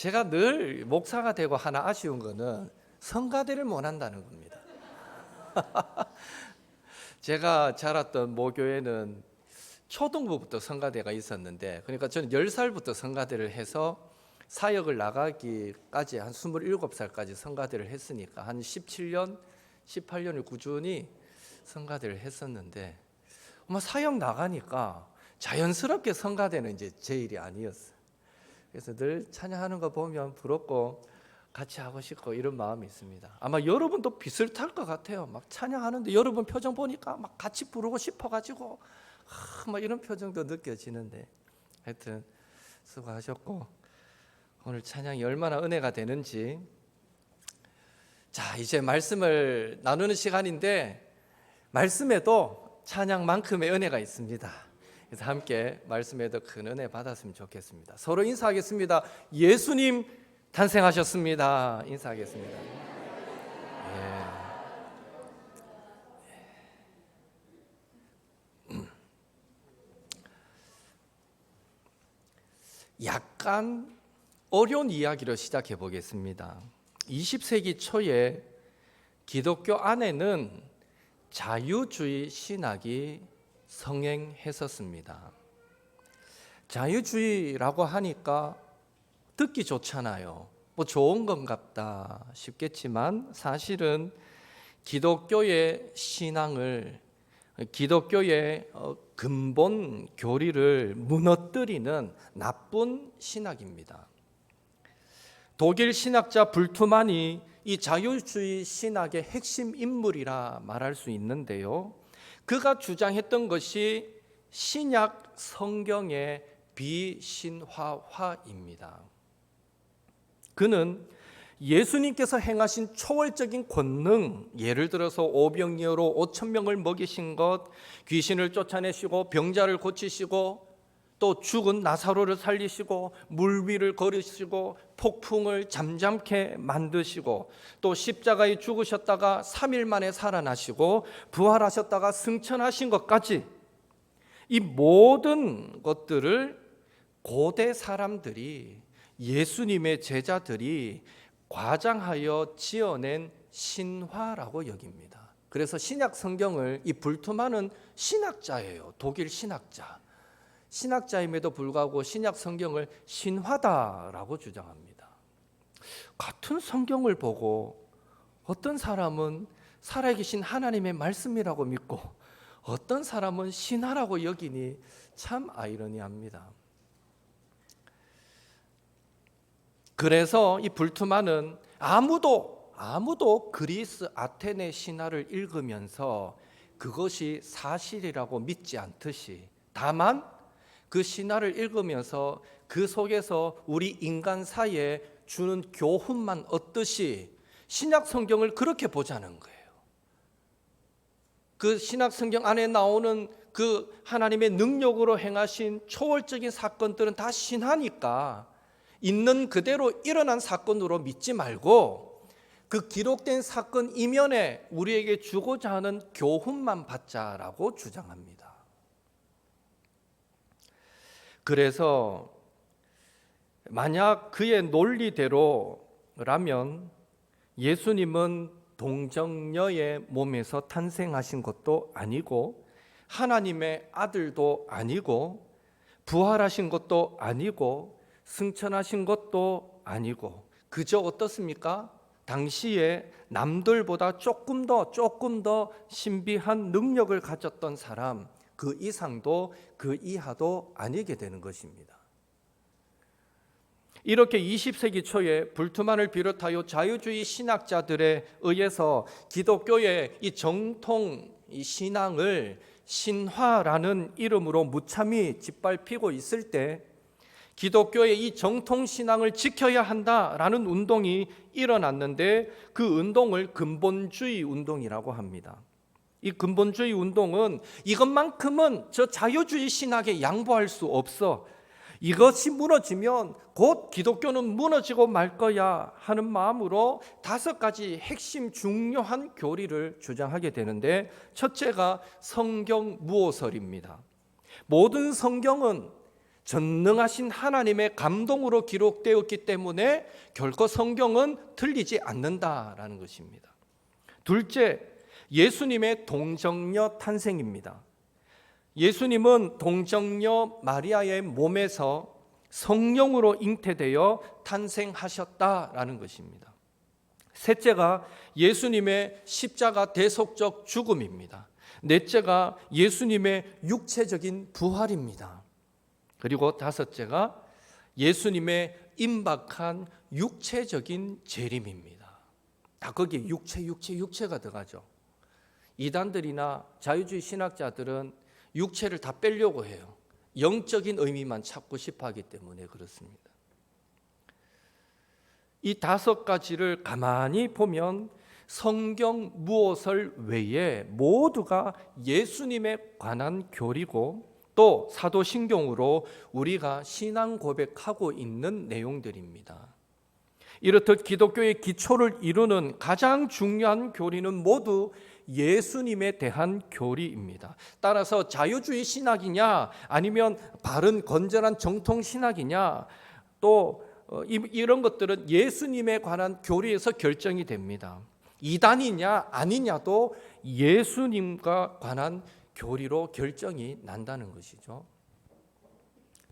제가 늘 목사가 되고 하나 아쉬운 거는 성가대를 못 한다는 겁니다. 제가 자랐던 모교회는 초등부부터 성가대가 있었는데, 그러니까 저는 10살부터 성가대를 해서 사역을 나가기까지 한 27살까지 성가대를 했으니까 한 17년, 18년을 꾸준히 성가대를 했었는데, 사역 나가니까 자연스럽게 성가대는 이제 제 일이 아니었어요. 그래서 늘 찬양하는 거 보면 부럽고 같이 하고 싶고 이런 마음이 있습니다. 아마 여러분도 비슷할 것 같아요. 막 찬양하는데 여러분 표정 보니까 막 같이 부르고 싶어가지고 막 이런 표정도 느껴지는데, 하여튼 수고하셨고 오늘 찬양이 얼마나 은혜가 되는지. 자, 이제 말씀을 나누는 시간인데, 말씀에도 찬양만큼의 은혜가 있습니다. 그래서 함께 말씀에도 큰 은혜 받았으면 좋겠습니다. 서로 인사하겠습니다. 예수님 탄생하셨습니다. 인사하겠습니다. 약간 어려운 이야기로 시작해 보겠습니다. 20세기 초에 기독교 안에는 자유주의 신학이 성행했었습니다. 자유주의라고 하니까 듣기 좋잖아요. 좋은 것 같다 싶겠지만, 사실은 기독교의 신앙을, 기독교의 근본 교리를 무너뜨리는 나쁜 신학입니다. 독일 신학자 불트만이 이 자유주의 신학의 핵심 인물이라 말할 수 있는데요, 그가 주장했던 것이 신약 성경의 비신화화입니다. 그는 예수님께서 행하신 초월적인 권능, 예를 들어서 오병이어로 5,000명을 먹이신 것, 귀신을 쫓아내시고 병자를 고치시고 또 죽은 나사로를 살리시고 물 위를 걸으시고 폭풍을 잠잠케 만드시고 또 십자가에 죽으셨다가 3일 만에 살아나시고 부활하셨다가 승천하신 것까지, 이 모든 것들을 고대 사람들이, 예수님의 제자들이 과장하여 지어낸 신화라고 여깁니다. 그래서 신약 성경을, 이 불트만은 신학자예요. 독일 신학자임에도 불구하고 신약 성경을 신화다라고 주장합니다. 같은 성경을 보고 어떤 사람은 살아계신 하나님의 말씀이라고 믿고 어떤 사람은 신화라고 여기니 참 아이러니합니다. 그래서 이 불트만은 아무도 그리스 아테네 신화를 읽으면서 그것이 사실이라고 믿지 않듯이, 다만 그 신화를 읽으면서 그 속에서 우리 인간 사이에 주는 교훈만 얻듯이 신약 성경을 그렇게 보자는 거예요. 그 신약 성경 안에 나오는 그 하나님의 능력으로 행하신 초월적인 사건들은 다 신화니까 있는 그대로 일어난 사건으로 믿지 말고 그 기록된 사건 이면에 우리에게 주고자 하는 교훈만 받자라고 주장합니다. 그래서 만약 그의 논리대로라면 예수님은 동정녀의 몸에서 탄생하신 것도 아니고 하나님의 아들도 아니고 부활하신 것도 아니고 승천하신 것도 아니고, 그저 어떻습니까? 당시에 남들보다 조금 더 신비한 능력을 가졌던 사람, 그 이상도 그 이하도 아니게 되는 것입니다. 이렇게 20세기 초에 불트만을 비롯하여 자유주의 신학자들에 의해서 기독교의 이 정통 신앙을 신화라는 이름으로 무참히 짓밟히고 있을 때, 기독교의 이 정통 신앙을 지켜야 한다라는 운동이 일어났는데, 그 운동을 근본주의 운동이라고 합니다. 이 근본주의 운동은 이것만큼은 저 자유주의 신학에 양보할 수 없어, 이것이 무너지면 곧 기독교는 무너지고 말 거야 하는 마음으로 5가지 핵심 중요한 교리를 주장하게 되는데, 첫째가 성경 무오설입니다. 모든 성경은 전능하신 하나님의 감동으로 기록되었기 때문에 결코 성경은 틀리지 않는다라는 것입니다. 둘째, 예수님의 동정녀 탄생입니다. 예수님은 동정녀 마리아의 몸에서 성령으로 잉태되어 탄생하셨다라는 것입니다. 셋째가 예수님의 십자가 대속적 죽음입니다. 넷째가 예수님의 육체적인 부활입니다. 그리고 다섯째가 예수님의 임박한 육체적인 재림입니다. 다 거기에 육체가 들어가죠. 이단들이나 자유주의 신학자들은 육체를 다 빼려고 해요. 영적인 의미만 찾고 싶어 하기 때문에 그렇습니다. 이 다섯 가지를 가만히 보면 성경 무엇을 외에 모두가 예수님에 관한 교리고 또 사도신경으로 우리가 신앙 고백하고 있는 내용들입니다. 이렇듯 기독교의 기초를 이루는 가장 중요한 교리는 모두 예수님에 대한 교리입니다. 따라서 자유주의 신학이냐 아니면 바른 건전한 정통 신학이냐 또 이런 것들은 예수님에 관한 교리에서 결정이 됩니다. 이단이냐 아니냐도 예수님과 관한 교리로 결정이 난다는 것이죠.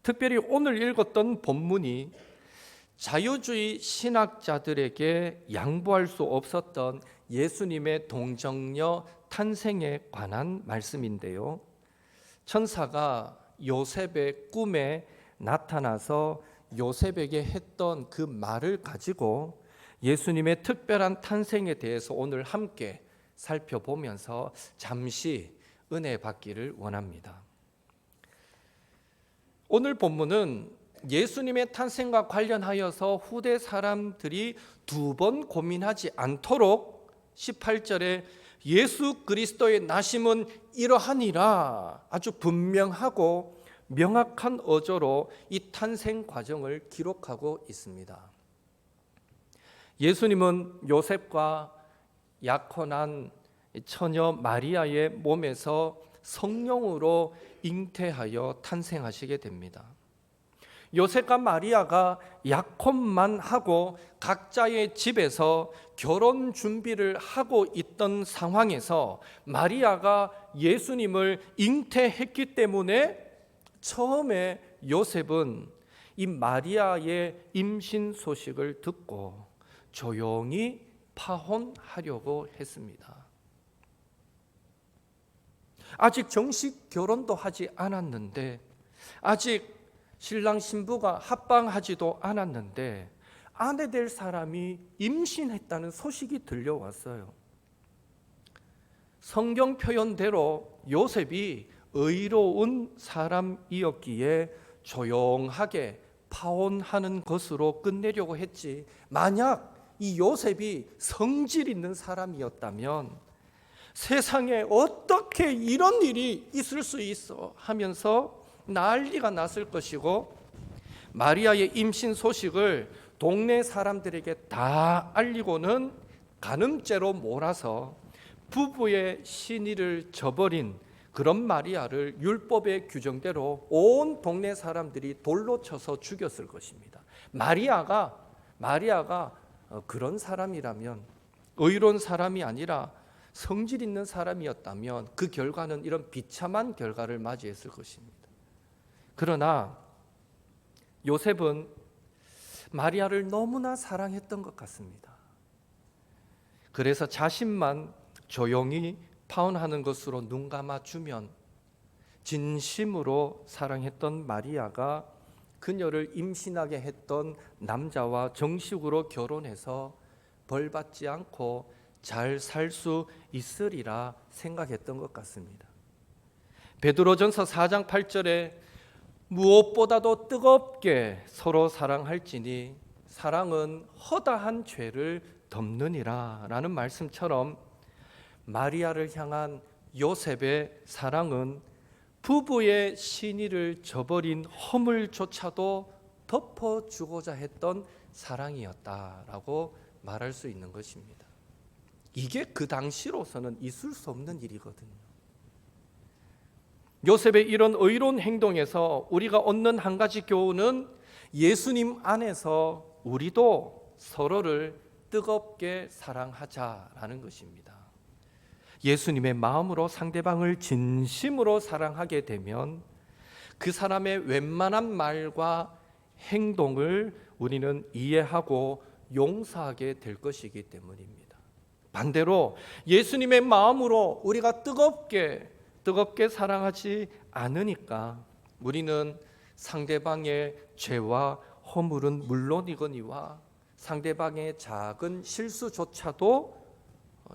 특별히 오늘 읽었던 본문이 자유주의 신학자들에게 양보할 수 없었던 예수님의 동정녀 탄생에 관한 말씀인데요. 천사가 요셉의 꿈에 나타나서 요셉에게 했던 그 말을 가지고 예수님의 특별한 탄생에 대해서 오늘 함께 살펴보면서 잠시 은혜 받기를 원합니다. 오늘 본문은 예수님의 탄생과 관련하여서 후대 사람들이 두 번 고민하지 않도록 18절에 예수 그리스도의 나심은 이러하니라 아주 분명하고 명확한 어조로 이 탄생 과정을 기록하고 있습니다. 예수님은 요셉과 약혼한 처녀 마리아의 몸에서 성령으로 잉태하여 탄생하시게 됩니다. 요셉과 마리아가 약혼만 하고 각자의 집에서 결혼 준비를 하고 있던 상황에서 마리아가 예수님을 잉태했기 때문에 처음에 요셉은 이 마리아의 임신 소식을 듣고 조용히 파혼하려고 했습니다. 아직 정식 결혼도 하지 않았는데, 아직 신랑 신부가 합방하지도 않았는데 아내 될 사람이 임신했다는 소식이 들려왔어요. 성경 표현대로 요셉이 의로운 사람이었기에 조용하게 파혼하는 것으로 끝내려고 했지, 만약 이 요셉이 성질 있는 사람이었다면 세상에 어떻게 이런 일이 있을 수 있어 하면서 난리가 났을 것이고, 마리아의 임신 소식을 동네 사람들에게 다 알리고는 간음죄로 몰아서 부부의 신의를 저버린 그런 마리아를 율법의 규정대로 온 동네 사람들이 돌로 쳐서 죽였을 것입니다. 마리아가 그런 사람이라면, 의로운 사람이 아니라 성질 있는 사람이었다면 그 결과는 이런 비참한 결과를 맞이했을 것입니다. 그러나 요셉은 마리아를 너무나 사랑했던 것 같습니다. 그래서 자신만 조용히 파혼하는 것으로 눈 감아주면 진심으로 사랑했던 마리아가 그녀를 임신하게 했던 남자와 정식으로 결혼해서 벌받지 않고 잘 살 수 있으리라 생각했던 것 같습니다. 베드로전서 4장 8절에 무엇보다도 뜨겁게 서로 사랑할지니 사랑은 허다한 죄를 덮느니라 라는 말씀처럼 마리아를 향한 요셉의 사랑은 부부의 신의를 저버린 허물조차도 덮어주고자 했던 사랑이었다라고 말할 수 있는 것입니다. 이게 그 당시로서는 있을 수 없는 일이거든요. 요셉의 이런 의로운 행동에서 우리가 얻는 한 가지 교훈은 예수님 안에서 우리도 서로를 뜨겁게 사랑하자라는 것입니다. 예수님의 마음으로 상대방을 진심으로 사랑하게 되면 그 사람의 웬만한 말과 행동을 우리는 이해하고 용서하게 될 것이기 때문입니다. 반대로 예수님의 마음으로 우리가 뜨겁게 사랑하지 않으니까 우리는 상대방의 죄와 허물은 물론이거니와 상대방의 작은 실수조차도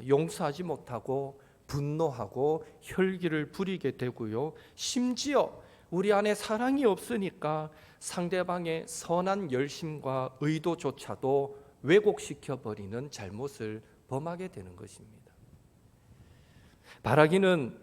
용서하지 못하고 분노하고 혈기를 부리게 되고요. 심지어 우리 안에 사랑이 없으니까 상대방의 선한 열심과 의도조차도 왜곡시켜버리는 잘못을 범하게 되는 것입니다. 바라기는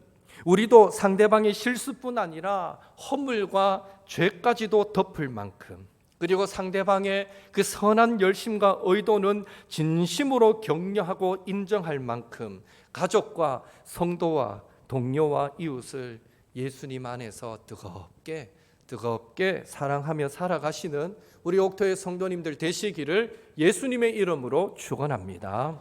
우리도 상대방의 실수뿐 아니라 허물과 죄까지도 덮을 만큼, 그리고 상대방의 그 선한 열심과 의도는 진심으로 격려하고 인정할 만큼 가족과 성도와 동료와 이웃을 예수님 안에서 뜨겁게 사랑하며 살아가시는 우리 옥토의 성도님들 되시기를 예수님의 이름으로 축원합니다.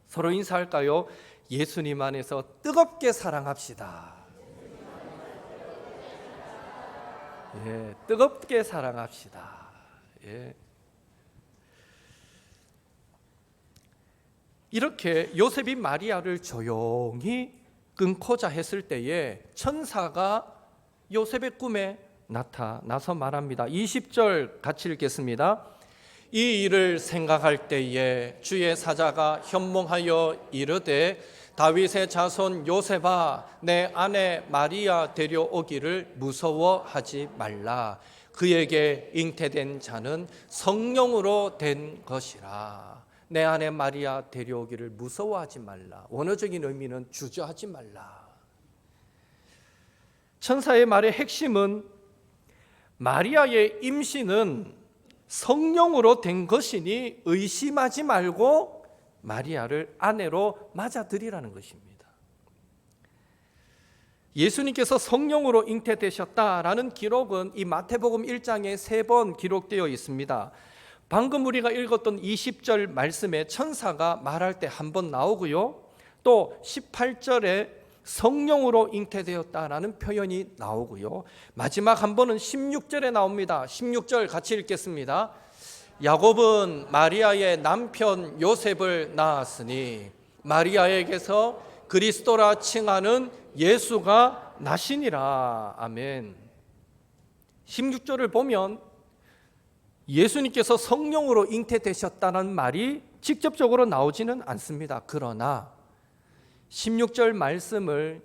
서로 인사할까요? 예수님 안에서 뜨겁게 사랑합시다. 예, 뜨겁게 사랑합시다. 예. 이렇게 요셉이 마리아를 조용히 끊고자 했을 때에 천사가 요셉의 꿈에 나타나서 말합니다. 20절 같이 읽겠습니다. 이 일을 생각할 때에 주의 사자가 현몽하여 이르되 다윗의 자손 요셉아 내 아내 마리아 데려오기를 무서워하지 말라. 그에게 잉태된 자는 성령으로 된 것이라. 내 아내 마리아 데려오기를 무서워하지 말라. 원어적인 의미는 주저하지 말라. 천사의 말의 핵심은 마리아의 임신은 성령으로 된 것이니 의심하지 말고 마리아를 아내로 맞아들이라는 것입니다. 예수님께서 성령으로 잉태되셨다라는 기록은 이 마태복음 1장에 3번 기록되어 있습니다. 방금 우리가 읽었던 20절 말씀에 천사가 말할 때 한 번 나오고요. 또 18절에 성령으로 잉태되었다라는 표현이 나오고요. 마지막 한 번은 16절에 나옵니다. 16절 같이 읽겠습니다. 야곱은 마리아의 남편 요셉을 낳았으니 마리아에게서 그리스도라 칭하는 예수가 나시니라. 아멘. 16절을 보면 예수님께서 성령으로 잉태되셨다는 말이 직접적으로 나오지는 않습니다. 그러나 16절 말씀을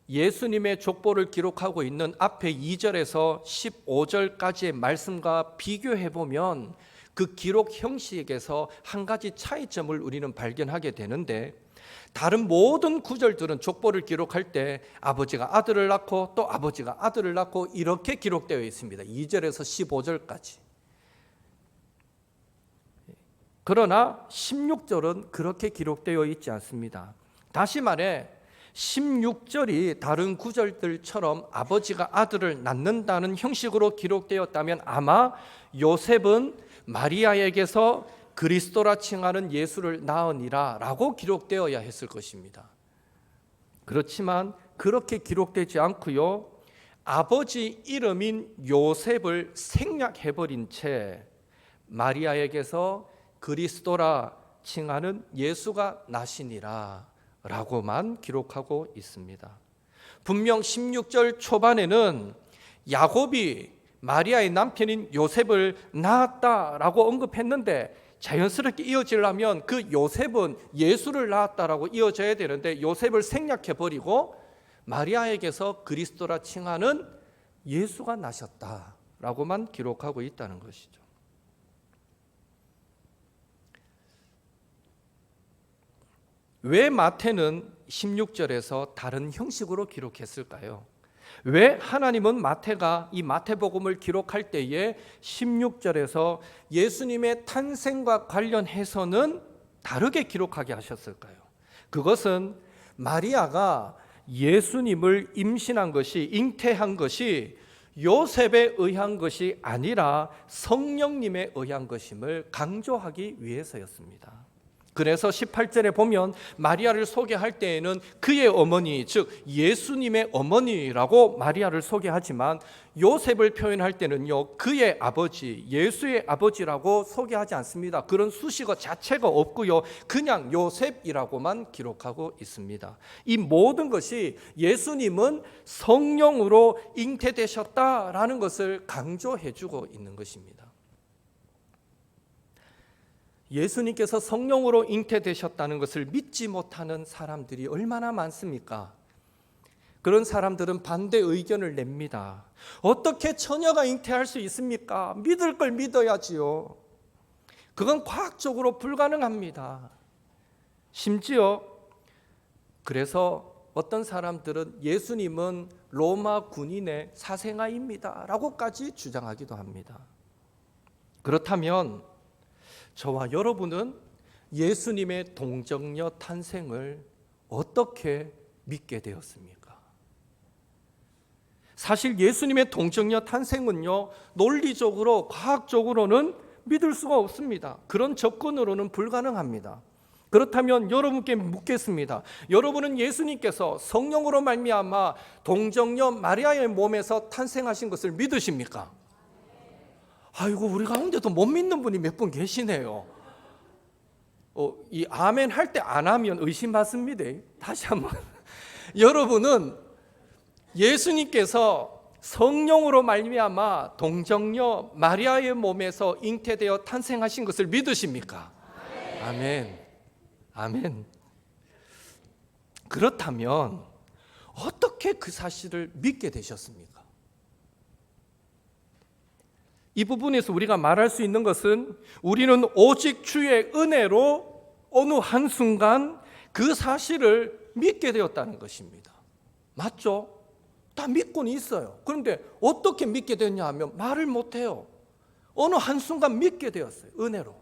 예수님의 족보를 기록하고 있는 앞에 2절에서 15절까지의 말씀과 비교해 보면 그 기록 형식에서 한 가지 차이점을 우리는 발견하게 되는데, 다른 모든 구절들은 족보를 기록할 때 아버지가 아들을 낳고 또 아버지가 아들을 낳고 이렇게 기록되어 있습니다. 2절에서 15절까지. 그러나 16절은 그렇게 기록되어 있지 않습니다. 다시 말해 16절이 다른 구절들처럼 아버지가 아들을 낳는다는 형식으로 기록되었다면 아마 요셉은 마리아에게서 그리스도라 칭하는 예수를 낳으니라 라고 기록되어야 했을 것입니다. 그렇지만 그렇게 기록되지 않고요, 아버지 이름인 요셉을 생략해버린 채 마리아에게서 그리스도라 칭하는 예수가 나시니라 라고만 기록하고 있습니다. 분명 16절 초반에는 야곱이 마리아의 남편인 요셉을 낳았다라고 언급했는데, 자연스럽게 이어지려면 그 요셉은 예수를 낳았다라고 이어져야 되는데 요셉을 생략해버리고 마리아에게서 그리스도라 칭하는 예수가 나셨다라고만 기록하고 있다는 것이죠. 왜 마태는 16절에서 다른 형식으로 기록했을까요? 왜 하나님은 마태가 이 마태복음을 기록할 때에 16절에서 예수님의 탄생과 관련해서는 다르게 기록하게 하셨을까요? 그것은 마리아가 예수님을 임신한 것이, 잉태한 것이 요셉에 의한 것이 아니라 성령님에 의한 것임을 강조하기 위해서였습니다. 그래서 18절에 보면 마리아를 소개할 때에는 그의 어머니, 즉 예수님의 어머니라고 마리아를 소개하지만 요셉을 표현할 때는요, 그의 아버지, 예수의 아버지라고 소개하지 않습니다. 그런 수식어 자체가 없고요, 그냥 요셉이라고만 기록하고 있습니다. 이 모든 것이 예수님은 성령으로 잉태되셨다라는 것을 강조해주고 있는 것입니다. 예수님께서 성령으로 잉태되셨다는 것을 믿지 못하는 사람들이 얼마나 많습니까? 그런 사람들은 반대 의견을 냅니다. 어떻게 처녀가 잉태할 수 있습니까? 믿을 걸 믿어야지요. 그건 과학적으로 불가능합니다. 심지어 그래서 어떤 사람들은 예수님은 로마 군인의 사생아입니다 라고까지 주장하기도 합니다. 그렇다면 저와 여러분은 예수님의 동정녀 탄생을 어떻게 믿게 되었습니까? 사실 예수님의 동정녀 탄생은요, 논리적으로, 과학적으로는 믿을 수가 없습니다. 그런 접근으로는 불가능합니다. 그렇다면 여러분께 묻겠습니다. 여러분은 예수님께서 성령으로 말미암아 동정녀 마리아의 몸에서 탄생하신 것을 믿으십니까? 아이고, 우리 가운데도 못 믿는 분이 몇 분 계시네요. 이 아멘 할 때 안 하면 의심받습니다. 다시 한번. 여러분은 예수님께서 성령으로 말미암아 동정녀 마리아의 몸에서 잉태되어 탄생하신 것을 믿으십니까? 아멘. 아멘. 그렇다면 어떻게 그 사실을 믿게 되셨습니까? 이 부분에서 우리가 말할 수 있는 것은 우리는 오직 주의 은혜로 어느 한순간 그 사실을 믿게 되었다는 것입니다. 맞죠? 다 믿고는 있어요. 그런데 어떻게 믿게 됐냐 하면 말을 못해요. 어느 한순간 믿게 되었어요. 은혜로.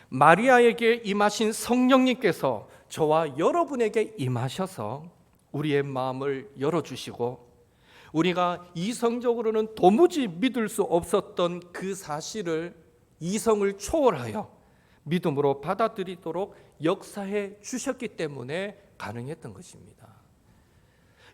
마리아에게 임하신 성령님께서 저와 여러분에게 임하셔서 우리의 마음을 열어주시고 우리가 이성적으로는 도무지 믿을 수 없었던 그 사실을 이성을 초월하여 믿음으로 받아들이도록 역사해 주셨기 때문에 가능했던 것입니다.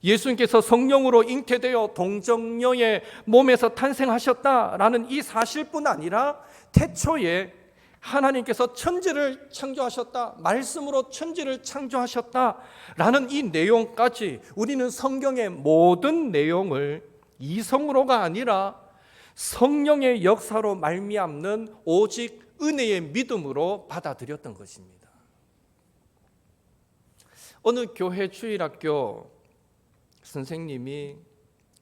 예수님께서 성령으로 잉태되어 동정녀의 몸에서 탄생하셨다라는 이 사실뿐 아니라 태초에 하나님께서 천지를 창조하셨다, 말씀으로 천지를 창조하셨다라는 이 내용까지 우리는 성경의 모든 내용을 이성으로가 아니라 성령의 역사로 말미암는 오직 은혜의 믿음으로 받아들였던 것입니다. 어느 교회 주일학교 선생님이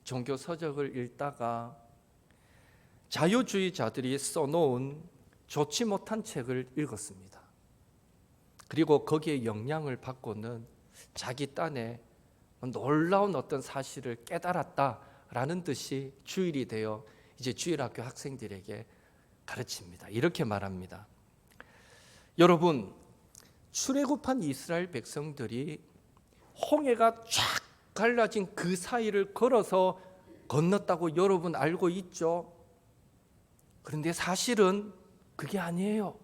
종교 서적을 읽다가 자유주의자들이 써놓은 좋지 못한 책을 읽었습니다. 그리고 거기에 영향을 받고는 자기 딴에 놀라운 어떤 사실을 깨달았다라는 듯이 주일이 되어 이제 주일학교 학생들에게 가르칩니다. 이렇게 말합니다. 여러분, 출애굽한 이스라엘 백성들이 홍해가 쫙 갈라진 그 사이를 걸어서 건넜다고 여러분 알고 있죠? 그런데 사실은 그게 아니에요.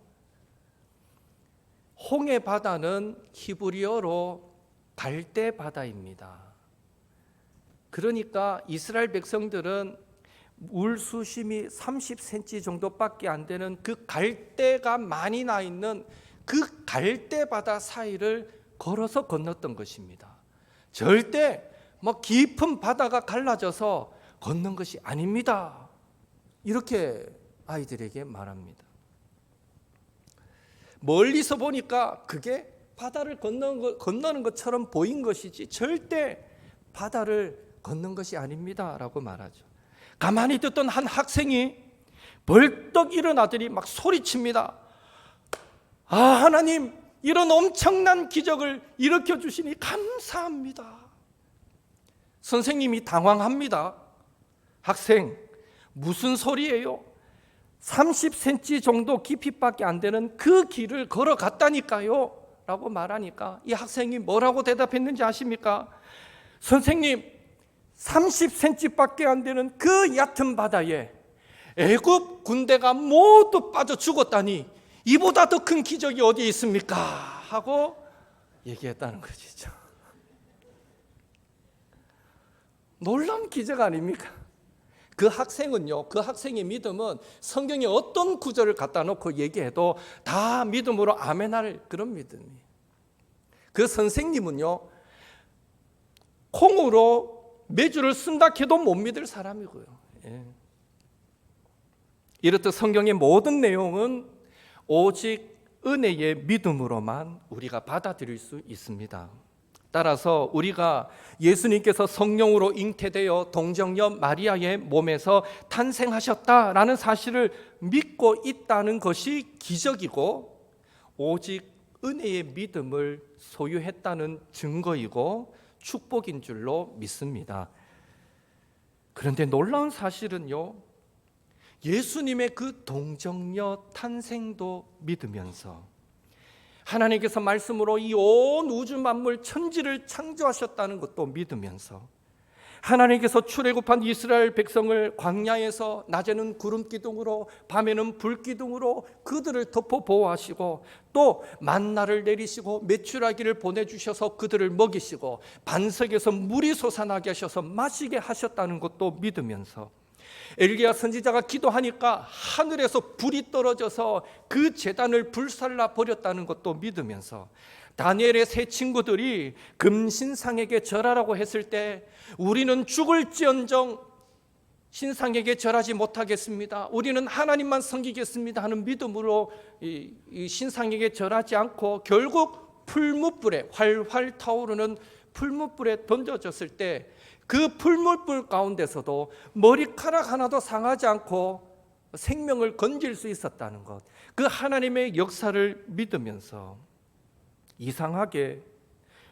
홍해 바다는 히브리어로 갈대 바다입니다. 그러니까 이스라엘 백성들은 물 수심이 30cm 정도밖에 안 되는 그 갈대가 많이 나 있는 그 갈대 바다 사이를 걸어서 건넜던 것입니다. 절대 깊은 바다가 갈라져서 건넌 것이 아닙니다. 이렇게 아이들에게 말합니다. 멀리서 보니까 그게 바다를 건너는 것처럼 보인 것이지 절대 바다를 건넌 것이 아닙니다 라고 말하죠. 가만히 듣던 한 학생이 벌떡 일어나더니 막 소리칩니다. 아, 하나님, 이런 엄청난 기적을 일으켜 주시니 감사합니다. 선생님이 당황합니다. 학생, 무슨 소리예요? 30cm 정도 깊이밖에 안 되는 그 길을 걸어갔다니까요 라고 말하니까 이 학생이 뭐라고 대답했는지 아십니까? 선생님, 30cm밖에 안 되는 그 얕은 바다에 애굽 군대가 모두 빠져 죽었다니 이보다 더 큰 기적이 어디 있습니까? 하고 얘기했다는 것이죠. 놀라운 기적 아닙니까? 그 학생은요, 그 학생의 믿음은 성경에 어떤 구절을 갖다 놓고 얘기해도 다 믿음으로 아멘할 그런 믿음이에요. 그 선생님은요, 콩으로 메주를 쓴다 해도 못 믿을 사람이고요. 예. 이렇듯 성경의 모든 내용은 오직 은혜의 믿음으로만 우리가 받아들일 수 있습니다. 따라서 우리가 예수님께서 성령으로 잉태되어 동정녀 마리아의 몸에서 탄생하셨다라는 사실을 믿고 있다는 것이 기적이고 오직 은혜의 믿음을 소유했다는 증거이고 축복인 줄로 믿습니다. 그런데 놀라운 사실은요, 예수님의 그 동정녀 탄생도 믿으면서 하나님께서 말씀으로 이 온 우주 만물 천지를 창조하셨다는 것도 믿으면서 하나님께서 출애굽한 이스라엘 백성을 광야에서 낮에는 구름 기둥으로 밤에는 불 기둥으로 그들을 덮어 보호하시고 또 만나를 내리시고 메추라기를 보내주셔서 그들을 먹이시고 반석에서 물이 솟아나게 하셔서 마시게 하셨다는 것도 믿으면서 엘리야 선지자가 기도하니까 하늘에서 불이 떨어져서 그 제단을 불살라 버렸다는 것도 믿으면서 다니엘의 세 친구들이 금신상에게 절하라고 했을 때 우리는 죽을지언정 신상에게 절하지 못하겠습니다, 우리는 하나님만 섬기겠습니다 하는 믿음으로 이 신상에게 절하지 않고 결국 풀무불에 활활 타오르는 풀무불에 던져졌을 때 그 풀무불 가운데서도 머리카락 하나도 상하지 않고 생명을 건질 수 있었다는 것, 그 하나님의 역사를 믿으면서 이상하게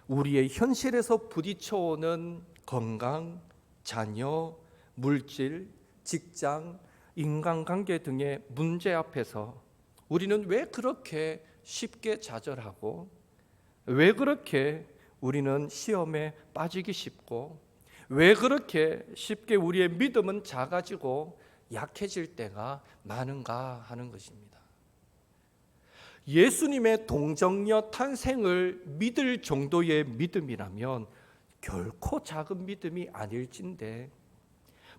우리의 현실에서 부딪혀오는 건강, 자녀, 물질, 직장, 인간관계 등의 문제 앞에서 우리는 왜 그렇게 쉽게 좌절하고 왜 그렇게 우리는 시험에 빠지기 쉽고 왜 그렇게 쉽게 우리의 믿음은 작아지고 약해질 때가 많은가 하는 것입니다. 예수님의 동정녀 탄생을 믿을 정도의 믿음이라면 결코 작은 믿음이 아닐진데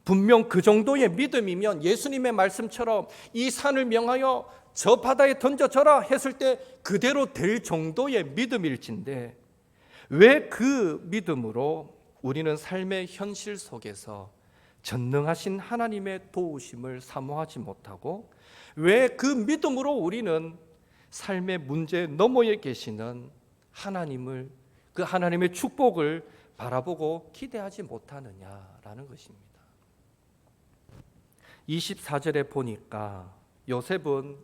분명 그 정도의 믿음이면 예수님의 말씀처럼 이 산을 명하여 저 바다에 던져져라 했을 때 그대로 될 정도의 믿음일진데 왜 그 믿음으로 우리는 삶의 현실 속에서 전능하신 하나님의 도우심을 사모하지 못하고 왜 그 믿음으로 우리는 삶의 문제 너머에 계시는 하나님을, 그 하나님의 축복을 바라보고 기대하지 못하느냐라는 것입니다. 24절에 보니까 요셉은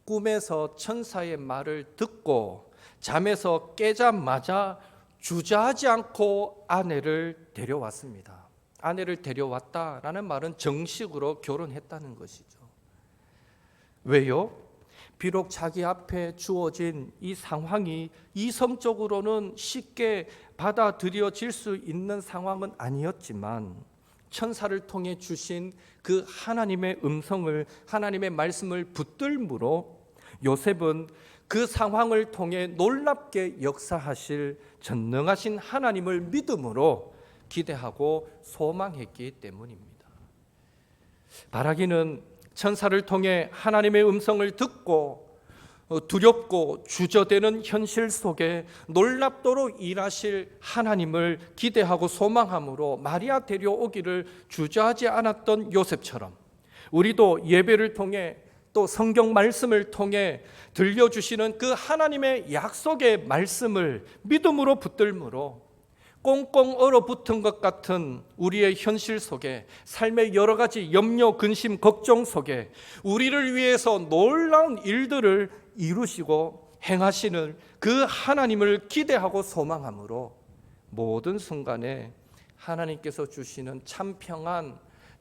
꿈에서 천사의 말을 듣고 잠에서 깨자마자 주저하지 않고 아내를 데려왔습니다. 아내를 데려왔다라는 말은 정식으로 결혼했다는 것이죠. 왜요? 비록 자기 앞에 주어진 이 상황이 이성적으로는 쉽게 받아들여질 수 있는 상황은 아니었지만 천사를 통해 주신 그 하나님의 음성을, 하나님의 말씀을 붙들므로 요셉은 그 상황을 통해 놀랍게 역사하실 전능하신 하나님을 믿음으로 기대하고 소망했기 때문입니다. 바라기는 천사를 통해 하나님의 음성을 듣고 두렵고 주저되는 현실 속에 놀랍도록 일하실 하나님을 기대하고 소망함으로 마리아 데려오기를 주저하지 않았던 요셉처럼 우리도 예배를 통해 또 성경 말씀을 통해 들려주시는 그 하나님의 약속의 말씀을 믿음으로 붙들므로 꽁꽁 얼어붙은 것 같은 우리의 현실 속에 삶의 여러 가지 염려, 근심, 걱정 속에 우리를 위해서 놀라운 일들을 이루시고 행하시는 그 하나님을 기대하고 소망함으로 모든 순간에 하나님께서 주시는 참 평안,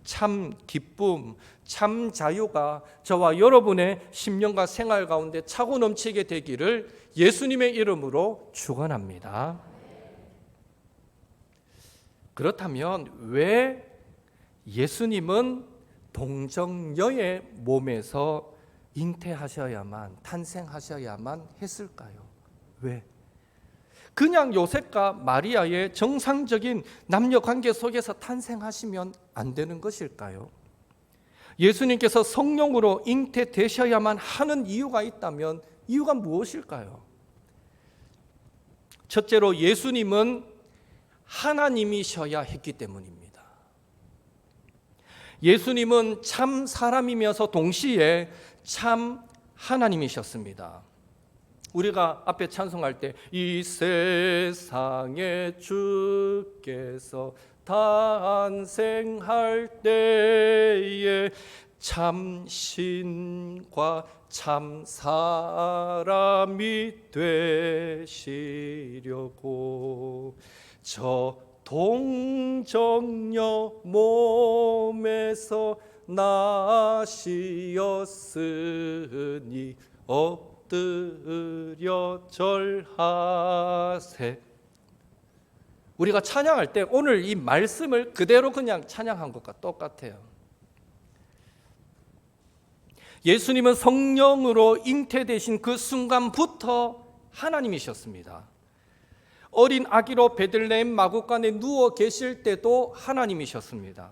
참 기쁨, 참 자유가 저와 여러분의 심령과 생활 가운데 차고 넘치게 되기를 예수님의 이름으로 축원합니다. 그렇다면 왜 예수님은 동정녀의 몸에서 잉태하셔야만, 탄생하셔야만 했을까요? 왜? 그냥 요셉과 마리아의 정상적인 남녀 관계 속에서 탄생하시면 안 되는 것일까요? 예수님께서 성령으로 잉태되셔야만 하는 이유가 있다면 이유가 무엇일까요? 첫째로 예수님은 하나님이셔야 했기 때문입니다. 예수님은 참 사람이면서 동시에 참 하나님이셨습니다. 우리가 앞에 찬송할 때 이 세상에 주께서 탄생할 때에 참 신과 참 사람이 되시려고 저 동정녀 몸에서 나시었으니 엎드려 절하세. 우리가 찬양할 때 오늘 이 말씀을 그대로 그냥 찬양한 것과 똑같아요. 예수님은 성령으로 잉태되신 그 순간부터 하나님이셨습니다. 어린 아기로 베들레헴 마구간에 누워 계실 때도 하나님이셨습니다.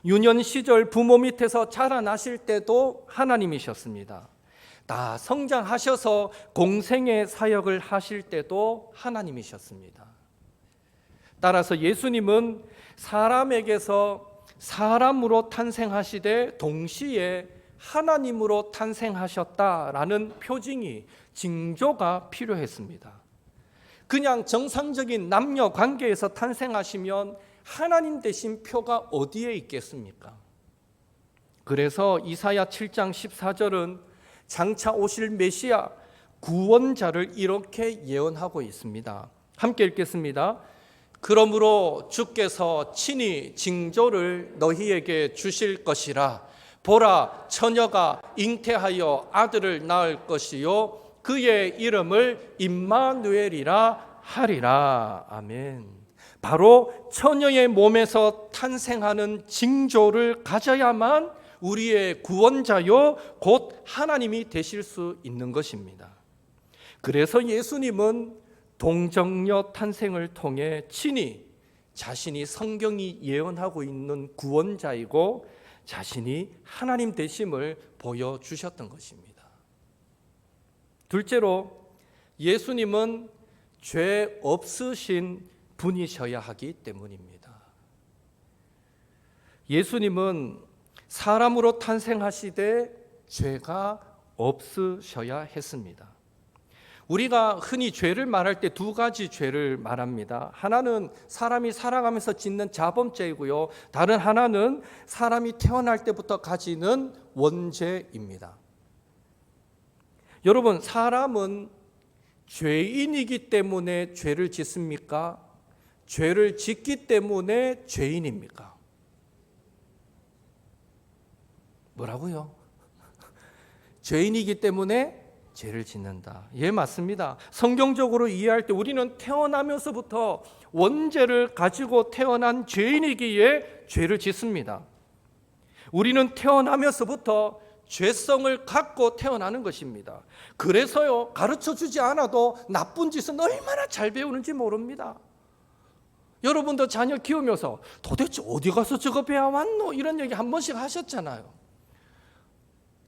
유년 시절 부모 밑에서 자라나실 때도 하나님이셨습니다. 다 성장하셔서 공생의 사역을 하실 때도 하나님이셨습니다. 따라서 예수님은 사람에게서 사람으로 탄생하시되 동시에 하나님으로 탄생하셨다라는 표징이, 징조가 필요했습니다. 그냥 정상적인 남녀 관계에서 탄생하시면 하나님 되신 표가 어디에 있겠습니까? 그래서 이사야 7장 14절은 장차 오실 메시아 구원자를 이렇게 예언하고 있습니다. 함께 읽겠습니다. 그러므로 주께서 친히 징조를 너희에게 주실 것이라. 보라, 처녀가 잉태하여 아들을 낳을 것이요 그의 이름을 임마누엘이라 하리라. 아멘. 바로 처녀의 몸에서 탄생하는 징조를 가져야만 우리의 구원자요 곧 하나님이 되실 수 있는 것입니다. 그래서 예수님은 동정녀 탄생을 통해 친히 자신이 성경이 예언하고 있는 구원자이고 자신이 하나님 되심을 보여주셨던 것입니다. 둘째로 예수님은 죄 없으신 분이셔야 하기 때문입니다. 예수님은 사람으로 탄생하시되 죄가 없으셔야 했습니다. 우리가 흔히 죄를 말할 때 두 가지 죄를 말합니다. 하나는 사람이 살아가면서 짓는 자범죄이고요. 다른 하나는 사람이 태어날 때부터 가지는 원죄입니다. 여러분, 사람은 죄인이기 때문에 죄를 짓습니까? 죄를 짓기 때문에 죄인입니까? 뭐라고요? 죄인이기 때문에 죄를 짓는다. 예, 맞습니다. 성경적으로 이해할 때 우리는 태어나면서부터 원죄를 가지고 태어난 죄인이기에 죄를 짓습니다. 우리는 태어나면서부터 죄성을 갖고 태어나는 것입니다. 그래서요, 가르쳐주지 않아도 나쁜 짓은 얼마나 잘 배우는지 모릅니다. 여러분도 자녀 키우면서 도대체 어디 가서 저거 배워왔노? 이런 얘기 한 번씩 하셨잖아요.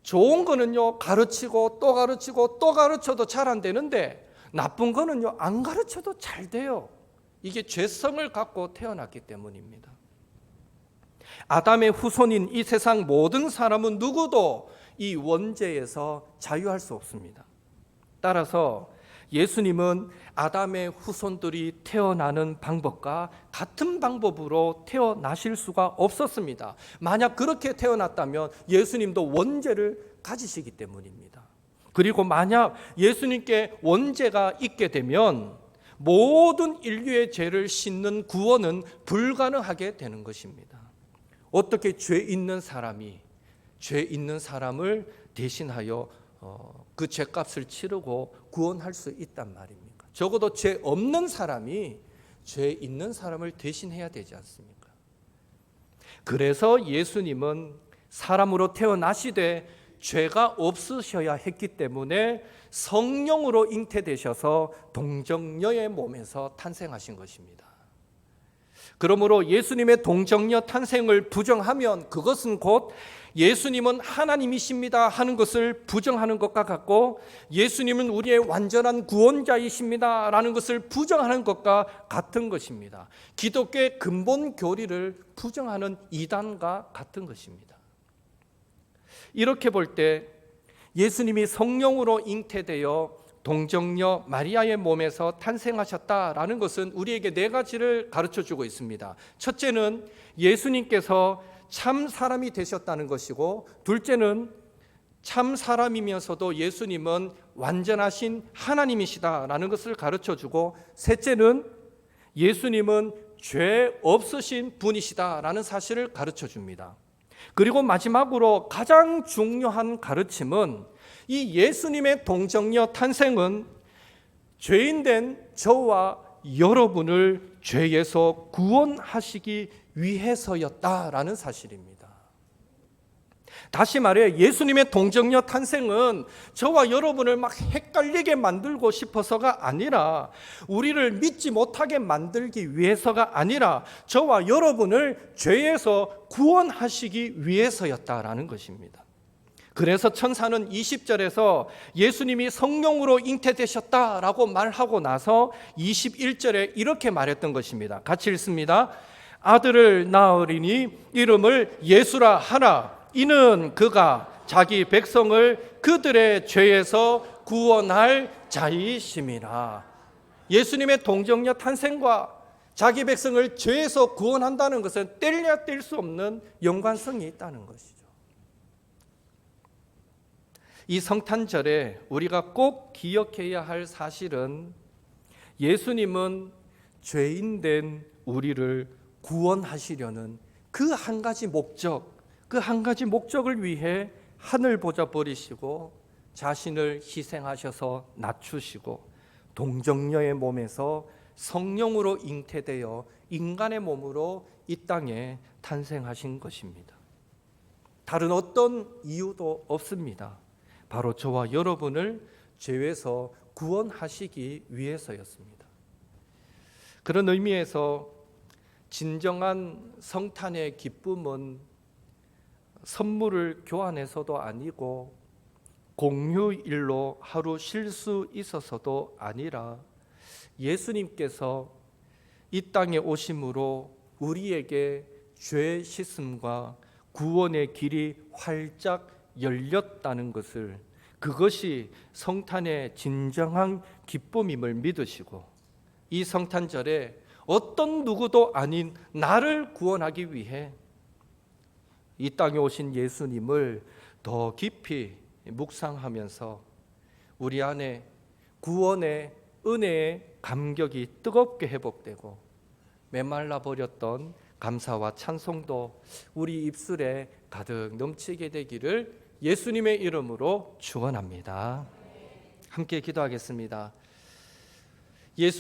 좋은 거는요, 가르치고 또 가르치고 또 가르쳐도 잘 안 되는데 나쁜 거는요, 안 가르쳐도 잘 돼요. 이게 죄성을 갖고 태어났기 때문입니다. 아담의 후손인 이 세상 모든 사람은 누구도 이 원죄에서 자유할 수 없습니다. 따라서 예수님은 아담의 후손들이 태어나는 방법과 같은 방법으로 태어나실 수가 없었습니다. 만약 그렇게 태어났다면 예수님도 원죄를 가지시기 때문입니다. 그리고 만약 예수님께 원죄가 있게 되면 모든 인류의 죄를 씻는 구원은 불가능하게 되는 것입니다. 어떻게 죄 있는 사람을 대신하여 그 죄값을 치르고 구원할 수 있단 말입니까? 적어도 죄 없는 사람이 죄 있는 사람을 대신해야 되지 않습니까? 그래서 예수님은 사람으로 태어나시되 죄가 없으셔야 했기 때문에 성령으로 잉태되셔서 동정녀의 몸에서 탄생하신 것입니다. 그러므로 예수님의 동정녀 탄생을 부정하면 그것은 곧 예수님은 하나님이십니다 하는 것을 부정하는 것과 같고, 예수님은 우리의 완전한 구원자이십니다 라는 것을 부정하는 것과 같은 것입니다. 기독교의 근본 교리를 부정하는 이단과 같은 것입니다. 이렇게 볼 때 예수님이 성령으로 잉태되어 동정녀 마리아의 몸에서 탄생하셨다라는 것은 우리에게 네 가지를 가르쳐주고 있습니다. 첫째는 예수님께서 참 사람이 되셨다는 것이고, 둘째는 참 사람이면서도 예수님은 완전하신 하나님이시다라는 것을 가르쳐주고, 셋째는 예수님은 죄 없으신 분이시다라는 사실을 가르쳐줍니다. 그리고 마지막으로 가장 중요한 가르침은 이 예수님의 동정녀 탄생은 죄인된 저와 여러분을 죄에서 구원하시기 위해서였다라는 사실입니다. 다시 말해 예수님의 동정녀 탄생은 저와 여러분을 막 헷갈리게 만들고 싶어서가 아니라, 우리를 믿지 못하게 만들기 위해서가 아니라 저와 여러분을 죄에서 구원하시기 위해서였다라는 것입니다. 그래서 천사는 20절에서 예수님이 성령으로 잉태되셨다라고 말하고 나서 21절에 이렇게 말했던 것입니다. 같이 읽습니다. 아들을 낳으리니 이름을 예수라 하라. 이는 그가 자기 백성을 그들의 죄에서 구원할 자이심이라. 예수님의 동정녀 탄생과 자기 백성을 죄에서 구원한다는 것은 뗄래야 뗄 수 없는 연관성이 있다는 것이죠. 이 성탄절에 우리가 꼭 기억해야 할 사실은 예수님은 죄인된 우리를 구원하시려는 그 한 가지 목적을 위해 하늘 보좌 버리시고 자신을 희생하셔서 낮추시고 동정녀의 몸에서 성령으로 잉태되어 인간의 몸으로 이 땅에 탄생하신 것입니다. 다른 어떤 이유도 없습니다. 바로 저와 여러분을 죄에서 구원하시기 위해서였습니다. 그런 의미에서 진정한 성탄의 기쁨은 선물을 교환해서도 아니고 공휴일로 하루 쉴 수 있어서도 아니라, 예수님께서 이 땅에 오심으로 우리에게 죄 씻음과 구원의 길이 활짝 열렸다는 것을, 그것이 성탄의 진정한 기쁨임을 믿으시고, 이 성탄절에 어떤 누구도 아닌 나를 구원하기 위해 이 땅에 오신 예수님을 더 깊이 묵상하면서 우리 안에 구원의 은혜의 감격이 뜨겁게 회복되고 메말라 버렸던 감사와 찬송도 우리 입술에 가득 넘치게 되기를 예수님의 이름으로 축원합니다. 함께 기도하겠습니다. 예수